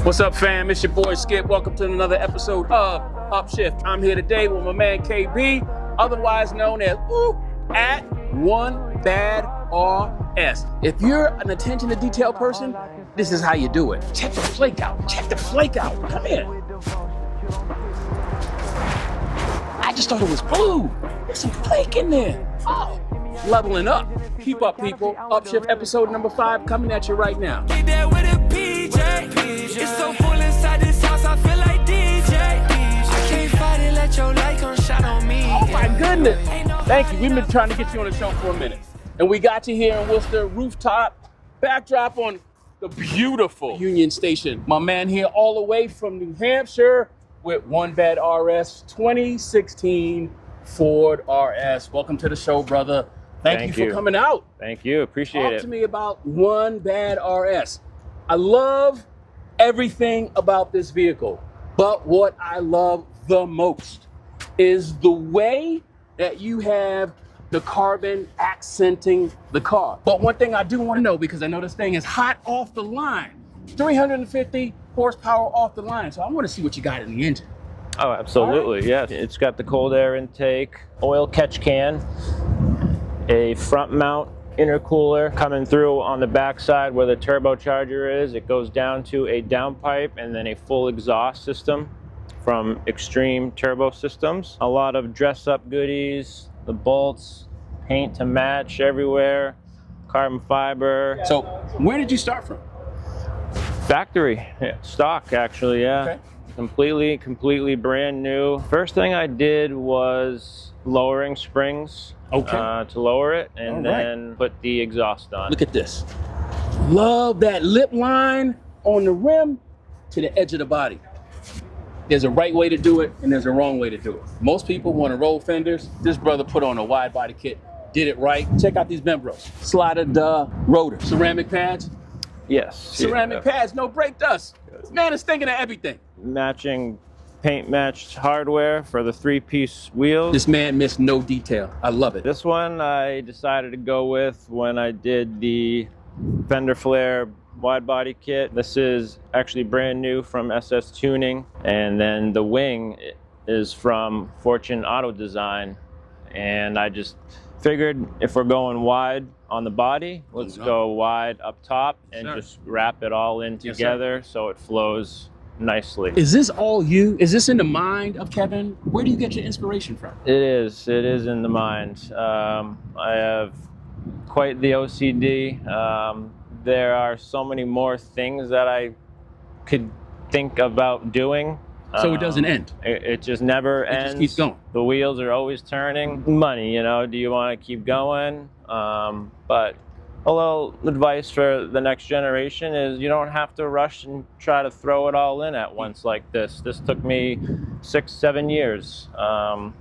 What's up, fam? It's your boy Skip. Welcome to another episode of Upshift. I'm here today with my man KB, otherwise known as at One Bad RS. If you're an attention to detail person, this is how you do it. Check the flake out. Check the flake out. Come here. I just thought it was blue. There's some flake in there. Oh, leveling up. Keep up, people. Upshift episode number 5 coming at you right now. Get there with a PJ. It's so full inside this house, I feel like DJ. I can't fight it, let your light come shine on me. Oh my goodness. Thank you. We've been trying to get you on the show for a minute. And we got you here in Worcester, rooftop, backdrop on the beautiful Union Station. My man here all the way from New Hampshire with One Bad RS 2016 Ford RS. Welcome to the show, brother. Thank you for coming out. Thank you. Appreciate it. Talk to me about One Bad RS. I love everything about this vehicle, but what I love the most is the way that you have the carbon accenting the car. But one thing I do want to know, because I know this thing is hot off the line, 350 horsepower off the line. So I want to see what you got in the engine. Oh, absolutely. Yes. It's got the cold air intake, oil catch can, a front mount intercooler coming through on the backside where the turbocharger is. It goes down to a downpipe and then a full exhaust system from Extreme Turbo Systems. A lot of dress up goodies, the bolts, paint to match everywhere, carbon fiber. So where did you start from? Factory, stock actually, yeah. Okay. Completely brand new. First thing I did was lowering springs to lower it, and then put the exhaust on. Look at this. Love that lip line on the rim to the edge of the body. There's a right way to do it, and there's a wrong way to do it. Most people want to roll fenders. This brother put on a wide body kit, did it right. Check out these Membros. Slotted rotor, ceramic pads. Yes. Ceramic pads, no brake dust. Man is thinking of everything. Matching paint matched hardware for the 3-piece wheels. This man missed no detail. I love it. This one I decided to go with when I did the fender flare wide body kit. This is actually brand new from SS Tuning, and then the wing is from Fortune Auto Design. And I just figured if we're going wide on the body, let's go wide up top and just wrap it all in together so it flows nicely. Is this all you? Is this in the mind of Kevin? Where do you get your inspiration from? It is in the mind. I have quite the OCD. There are so many more things that I could think about doing. So it doesn't end. It just never ends. It just keeps going. The wheels are always turning. Money, do you want to keep going? But a little advice for the next generation is you don't have to rush and try to throw it all in at once like this. This took me 6-7 years.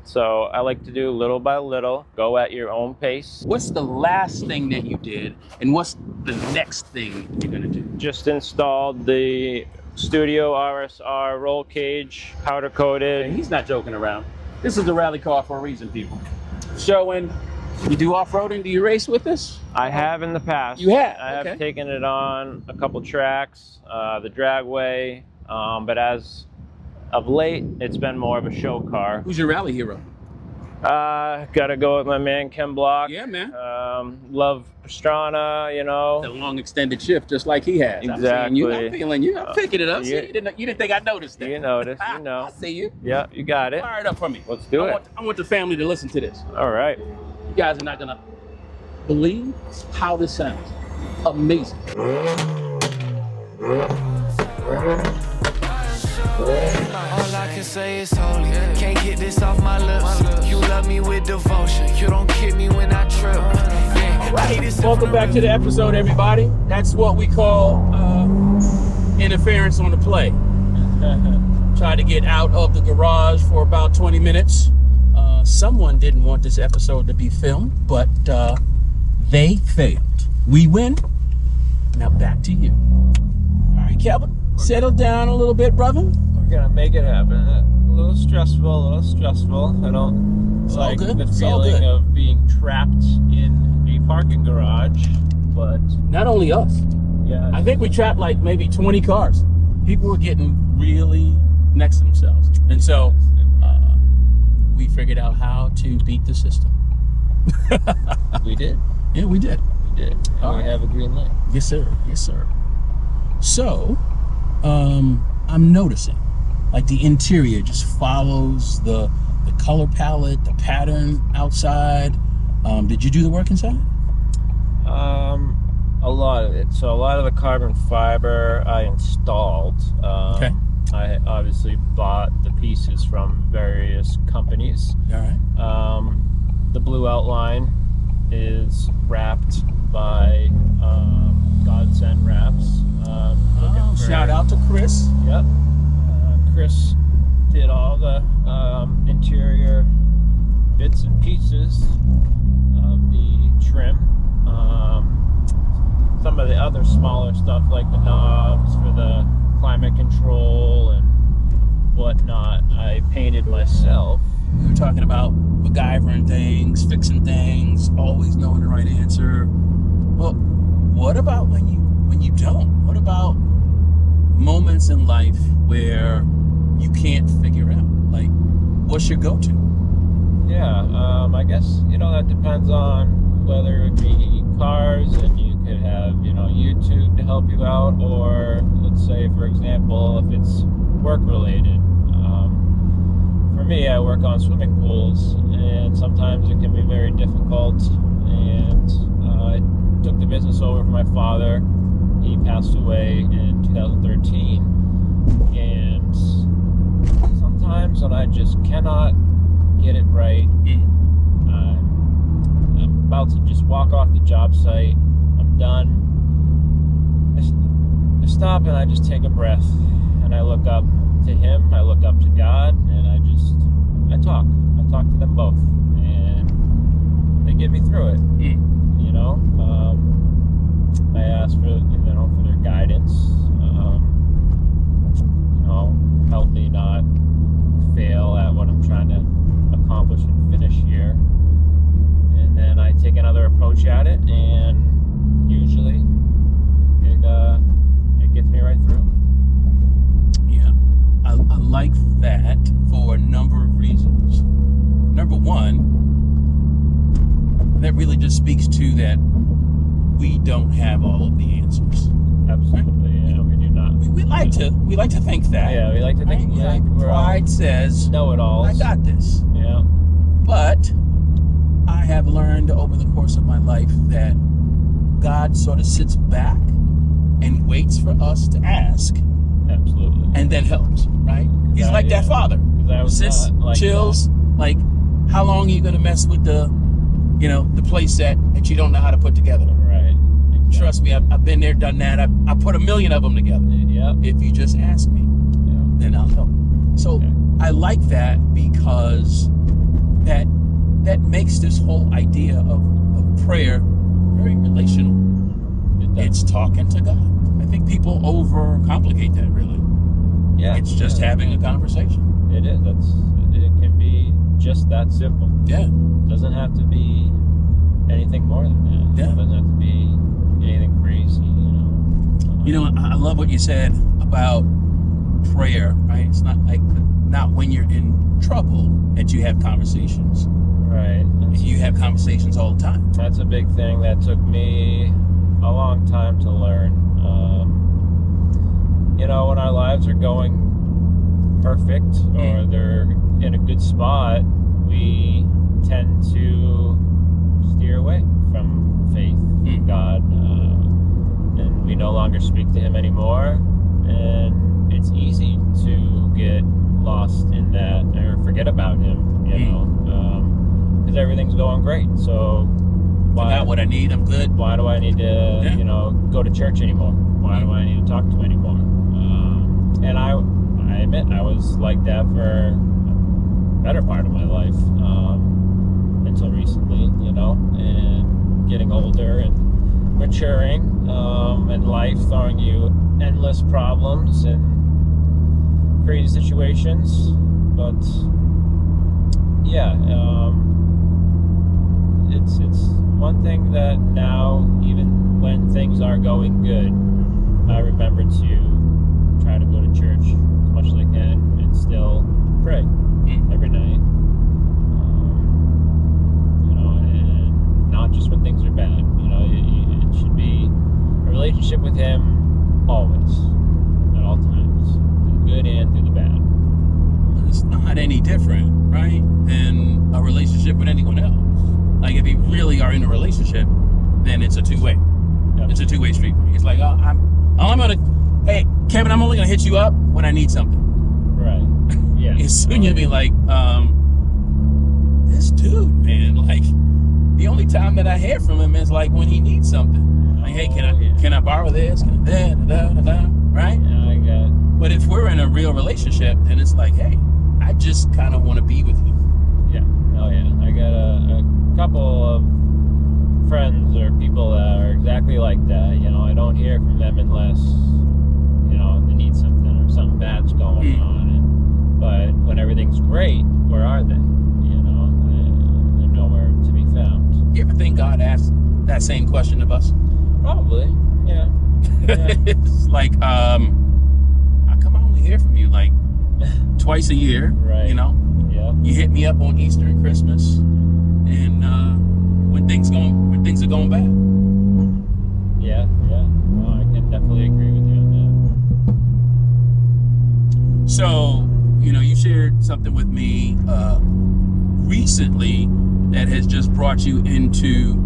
So I like to do little by little, go at your own pace. What's the last thing that you did, and what's the next thing you're gonna do? Just installed the Studio RSR roll cage, powder coated. And he's not joking around. This is a rally car for a reason, people. Showing, you do off-roading, do you race with this? I have in the past. You have? I have taken it on a couple tracks, the dragway, but as of late, it's been more of a show car. Who's your rally hero? Gotta go with my man, Ken Block. Yeah, man. Love Pastrana, The long extended shift, just like he has. Exactly. I'm feeling you. I'm picking it up. See, you didn't think I noticed that. You noticed, I see you. Yeah, you got it. Fire it up for me. Let's do it. I want the family to listen to this. All right. You guys are not gonna believe how this sounds. Amazing. All I can say is holy. Can't get this off my lips. You love me with devotion. You don't kick me when I trip. Welcome back to the episode, everybody. That's what we call interference on the play. Tried to get out of the garage for about 20 minutes. Someone didn't want this episode to be filmed, but they failed. We win. Now back to you. All right, Kevin, settle down a little bit, brother. We're gonna make it happen. A little stressful. I don't like the feeling of being trapped in a parking garage, but not only us. Yeah. I think we trapped like maybe 20 cars. People were getting really next to themselves. And so we figured out how to beat the system. We did. Yeah, we did. We did. And All we right. have a green light. Yes, sir. Yes, sir. So, I'm noticing, like, the interior just follows the color palette, the pattern outside. Did you do the work inside? A lot of it. So a lot of the carbon fiber I installed. Okay. I obviously bought the pieces from various companies. All right. The blue outline is wrapped by Godsend Wraps. Oh, shout out to Chris. Yep. Chris did all the interior bits and pieces of the trim. Some of the other smaller stuff like the knobs for the climate control and whatnot, I painted myself. We were talking about MacGyvering things, fixing things, always knowing the right answer. Well, what about when you don't? What about moments in life where you can't figure out? Like, what's your go-to? Yeah, I guess, that depends on whether it be cars and you could have, YouTube to help you out, or let's say, for example, if it's work-related. For me, I work on swimming pools, and sometimes it can be very difficult, and I took the business over from my father. He passed away in 2013, and sometimes when I just cannot get it right, I'm about to just walk off the job site, I'm done, I stop and I just take a breath, and I look up to him, I look up to God, and I talk to them both, and they get me through it. I ask for their guidance, help me not fail at what I'm trying to accomplish and finish here, and then I take another approach at it, and usually it gets me right through. Yeah, I like that for a number of reasons. Number one, that really just speaks to that we don't have all of the answers. Absolutely, yeah, we do not. We like to think that. Yeah, we like to think Right? we're all Pride says, know-it-alls. I got this. Yeah. But I have learned over the course of my life that God sort of sits back and waits for us to ask, Absolutely. and then helps, right? He's Yeah, like that yeah. father. 'Cause I was Sits, not like chills, like, how long are you going to mess with the play set that you don't know how to put together? Right. Exactly. Trust me, I've been there, done that. I put a million of them together. Yep. If you just ask me, Yeah. then I'll help. So Okay. I like that because that makes this whole idea of prayer very relational. It does. It's talking to God. I think people overcomplicate that, really. Yeah. It's just yeah. having a conversation. It is. It can be just that simple. Yeah. It doesn't have to be anything more than that. Yeah. It doesn't have to be anything crazy, I love what you said about prayer, right? It's not when you're in trouble that you have conversations. Right. You have conversations all the time. That's a big thing that took me a long time to learn. When our lives are going perfect or they're in a good spot, we tend to steer away from faith in God, and we no longer speak to Him anymore. And it's easy to get lost in that or forget about Him, because everything's going great. So I got what I need. I'm good. why do I need to, go to church anymore? Why do I need to talk to anymore? And I admit I was like that for a better part of my life, until recently, and getting older and maturing, and life throwing you endless problems and crazy situations. But yeah, it's one thing that now, even when things are going good, I remember to try to go to church as much as I can and still pray every night. You know, and not just when things are bad. You know, it should be a relationship with Him always, at all times, through the good and through the bad. It's not any different, right, than a relationship with anyone else. Like, if you really are in a relationship, then it's a two-way. Yep. It's a two-way street. It's like, hey, Kevin, I'm only gonna hit you up when I need something. Right. Yeah. And soon you'll be like, this dude, man, like, the only time that I hear from him is like when he needs something. Like, hey, can I borrow this? Can I right? Yeah, I got. But if we're in a real relationship, then it's like, hey, I just kind of want to be with you. Yeah. Oh yeah. I got a couple of friends or people that are exactly like that. You know, I don't hear from them unless, you know, they need something or something bad's going on. But when everything's great, where are they? You know, they're nowhere to be found. You ever think God asked that same question of us? Probably. Yeah. It's like, how come I only hear from you like twice a year? Right. You know, Yeah. you hit me up on Easter and Christmas, and when things are going bad. Yeah. Well, I can definitely agree with you on that. So, you know, you shared something with me recently that has just brought you into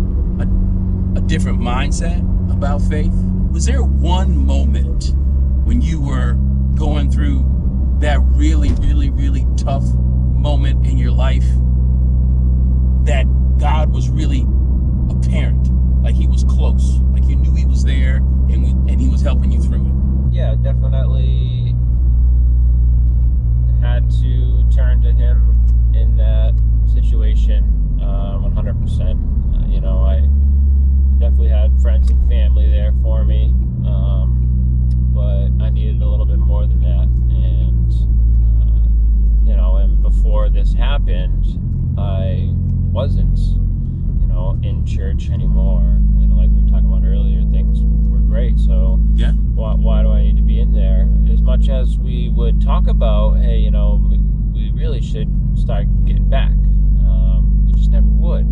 a different mindset about faith. Was there one moment when you were going through that really, really, really tough moment in your life that God was really apparent, like He was close, like you knew He was there and He was helping you through it? Yeah, definitely had to turn to Him in that situation, 100%. You know, I definitely had friends and family there for me, but I needed a little bit more than that. And, you know, and before this happened, I wasn't, you know, in church anymore. You know, like we were talking about earlier, things were great. So Yeah. why do I need to be in there? As much as we would talk about, hey, you know, we really should start getting back. We just never would.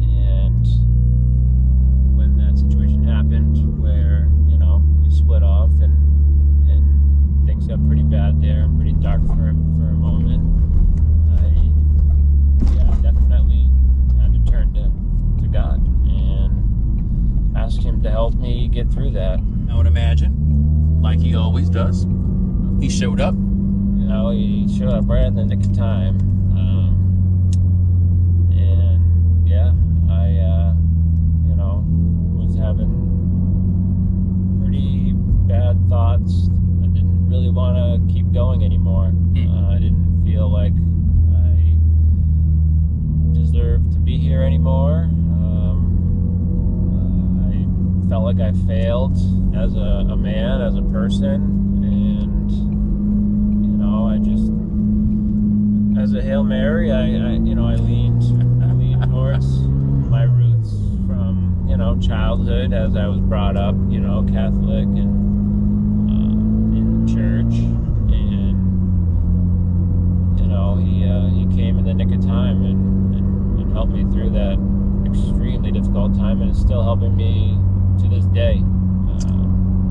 And when that situation happened where, you know, we split off and things got pretty bad there and pretty dark for a moment, I definitely had to turn to God and ask Him to help me get through that. I would imagine, like He always does, He showed up. You know, He showed up right in the nick of time. And yeah, I, you know, was having pretty bad thoughts. I didn't really want to keep going anymore. I didn't feel like I deserved to be here anymore. I felt like I failed as a man, as a person, and you know, I just, as a Hail Mary, I leaned towards my roots from, you know, childhood, as I was brought up, you know, Catholic and in church, and you know, he came in the nick of time and helped me through that extremely difficult time, and it's still helping me to this day,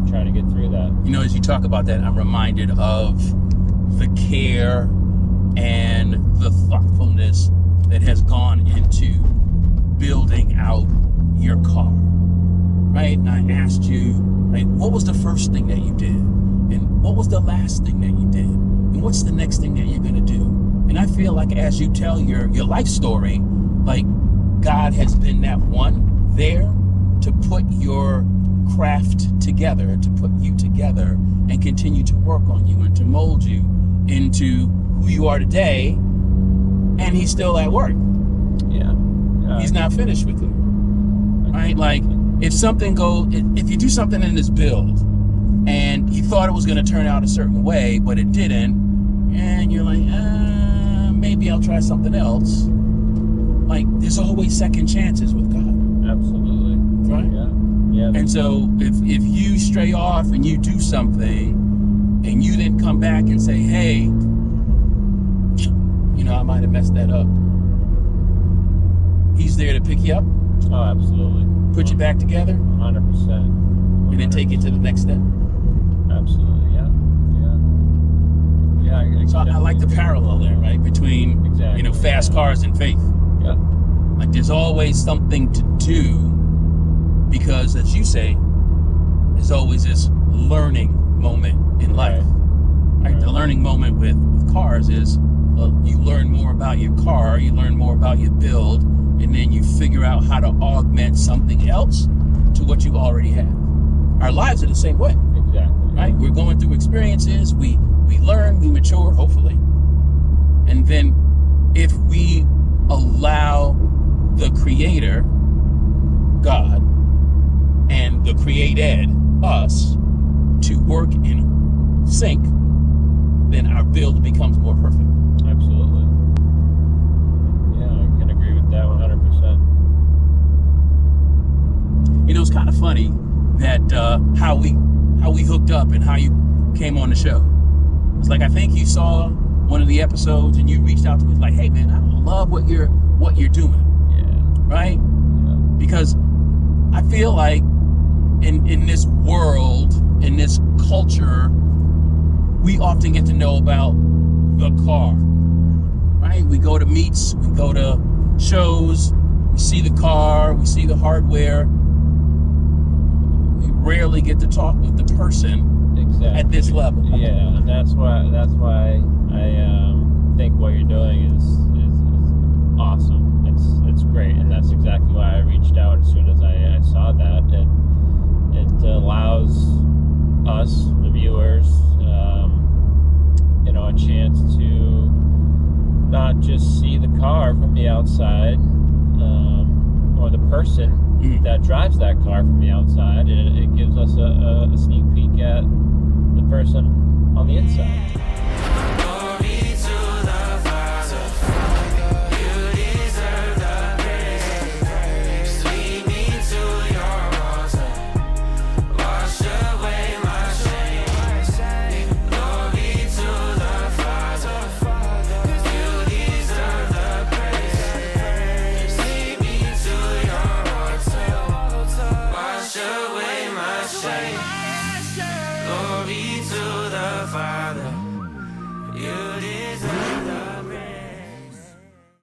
try to get through that. You know, as you talk about that, I'm reminded of the care and the thoughtfulness that has gone into building out your car, right? And I asked you, like, what was the first thing that you did? And what was the last thing that you did? And what's the next thing that you're gonna do? And I feel like as you tell your life story, like, God has been that one there to put your craft together, to put you together and continue to work on you and to mold you into who you are today. And He's still at work. Yeah. He's not finished with you, right? Like, if you do something in this build and you thought it was going to turn out a certain way, but it didn't, and you're like, maybe I'll try something else. Like, there's always second chances with God. Absolutely. Right? Yeah. Yeah. And so if you stray off and you do something and you then come back and say, hey, I might have messed that up. He's there to pick you up, Oh, absolutely. put you back together, 100%. and then take you to the next step. Absolutely, yeah. So I like the parallel there, right? Between, Exactly. fast cars and faith. Yeah. Like there's always something to do because, as you say, there's always this learning moment in life. Right? The learning moment with cars is you learn more about your car, you learn more about your build, and then you figure out how to augment something else to what you already have. Our lives are the same way, Exactly. right? We're going through experiences, we learn, we mature, hopefully. And then if we allow the Creator, God, and the created, us, to work in sync, then our build becomes more perfect. Absolutely. Yeah, I can agree with that 100%. It's kind of funny that how we hooked up and how you came on the show. It's like I think you saw one of the episodes and you reached out to me like, hey man, I love what you're doing, Yeah. right? Yeah. Because I feel like in this world, in this culture, we often get to know about the car, right? We go to meets, we go to shows, we see the car, we see the hardware. We rarely get to talk with the person Exactly. at this level. Yeah, and that's why I think what you're doing is awesome. It's great, and that's exactly why I reached out as soon as I saw that. It allows us, the viewers, a chance to not just see the car from the outside, or the person that drives that car from the outside. It gives us a sneak peek at the person on the inside. Glory to the Father. You deserve the praise. Lead me to your altar. Wash away my shame. Glory to the Father. You deserve the praise. Lead me to your altar. Wash away my shame. Glory to the Father.